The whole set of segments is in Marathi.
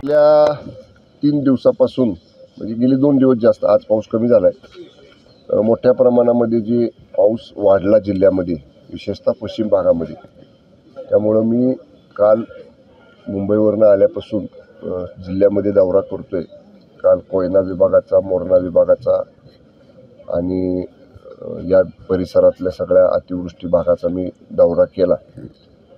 गेल्या 3 दिवसापासून म्हणजे गेले 2 दिवस जास्त, आज पाऊस कमी झाला आहे. मोठ्या प्रमाणामध्ये जे पाऊस वाढला जिल्ह्यामध्ये, विशेषतः पश्चिम भागामध्ये. त्यामुळं मी काल मुंबईवरनं आल्यापासून जिल्ह्यामध्ये दौरा करतो आहे. काल कोयना विभागाचा, मोरणा विभागाचा आणि या परिसरातल्या सगळ्या अतिवृष्टी भागाचा मी दौरा केला.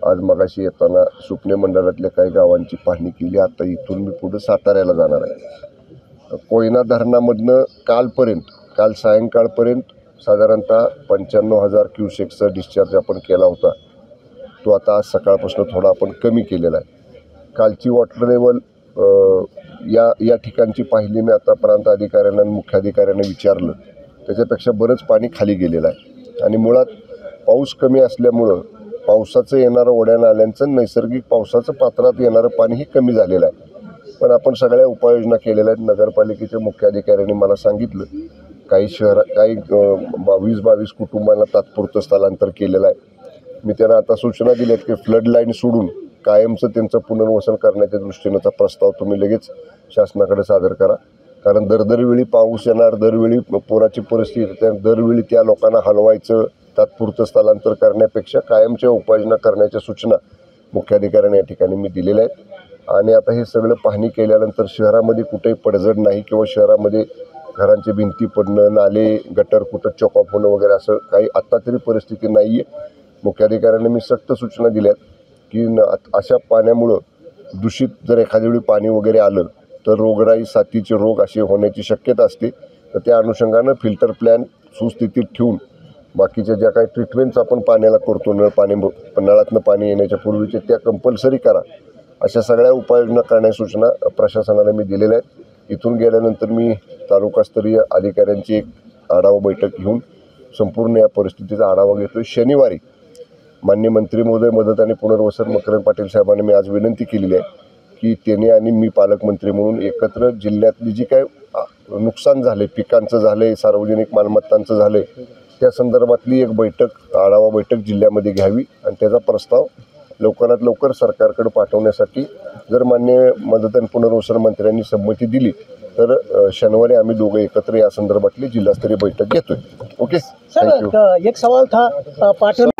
आज मगाशी येताना सुपणे मंडळातल्या काही गावांची पाहणी केली. आता इथून मी पुढे साताऱ्याला जाणार आहे. कोयना धरणामधनं काल सायंकाळपर्यंत साधारणतः 95,000 क्युसेक्सचा डिस्चार्ज आपण केला होता. तो आता आज सकाळपासून थोडा आपण कमी केलेला आहे. कालची वॉटर लेवल या ठिकाणची पाहिली मी आता प्रांत अधिकाऱ्यांना आणि मुख्याधिकाऱ्यांना विचारलं. त्याच्यापेक्षा बरंच पाणी खाली गेलेलं आहे आणि मुळात पाऊस कमी असल्यामुळं पावसाचं येणारं ओढ्या नाल्यांचं नैसर्गिक पावसाचं पात्रात येणारं पाणीही कमी झालेलं आहे. पण आपण सगळ्या उपाययोजना केलेल्या आहेत. नगरपालिकेच्या मुख्याधिकाऱ्यांनी मला सांगितलं काही 22 कुटुंबांना तात्पुरतं स्थलांतर केलेलं आहे. मी त्यांना आता सूचना दिल्या आहेत की फ्लड लाईन सोडून कायमचं त्यांचं पुनर्वसन करण्याच्या दृष्टीनंचा प्रस्ताव तुम्ही लगेच शासनाकडे सादर करा. कारण दरवेळी पाऊस येणार, दरवेळी पुराची परिस्थिती, दरवेळी त्या लोकांना हलवायचं, तात्पुरतं स्थलांतर करण्यापेक्षा कायमच्या उपाययोजना करण्याच्या सूचना मुख्याधिकाऱ्यांनी या ठिकाणी मी दिलेल्या आहेत. आणि आता हे सगळं पाहणी केल्यानंतर शहरामध्ये कुठेही पडझड नाही किंवा शहरामध्ये घरांची भिंती पडणं, नाले गटर कुठं चॉकअप होणं वगैरे असं काही आत्ता तरी परिस्थिती नाही आहे. मुख्याधिकाऱ्यांनी मी सक्त सूचना दिल्या आहेत की अशा पाण्यामुळं दूषित जर एखाद्या वेळी पाणी वगैरे आलं तर रोगराई, साथीचे रोग असे होण्याची शक्यता असते. तर त्या अनुषंगानं फिल्टर प्लॅन सुस्थितीत ठेवून बाकीच्या ज्या काही ट्रीटमेंट्स आपण पाण्याला करतो, नळातनं पाणी येण्याच्या पूर्वीचे त्या कंपल्सरी करा. अशा सगळ्या उपाययोजना करण्याची सूचना प्रशासनाला मी दिलेल्या आहेत. इथून गेल्यानंतर मी तालुकास्तरीय अधिकाऱ्यांची एक आढावा बैठक घेऊन संपूर्ण या परिस्थितीचा आढावा घेतो. शनिवारी माननीय मंत्री महोदय मदत आणि पुनर्वसन मकरंद पाटील साहेबांनी मी आज विनंती केलेली आहे की त्यांनी आणि मी पालकमंत्री म्हणून एकत्र जिल्ह्यातली जी काय नुकसान झाले, पिकांचं झाले, सार्वजनिक मालमत्तांचं झाले, त्या संदर्भातली एक आढावा बैठक जिल्ह्यामध्ये घ्यावी आणि त्याचा प्रस्ताव लवकरात लवकर सरकारकडे पाठवण्यासाठी जर मान्य मदत आणि पुनर्वसन मंत्र्यांनी संमती दिली तर शनिवारी आम्ही दोघं एकत्र या संदर्भातली जिल्हास्तरीय बैठक घेतोय. Okay, thank you. एक सवाल था पाटण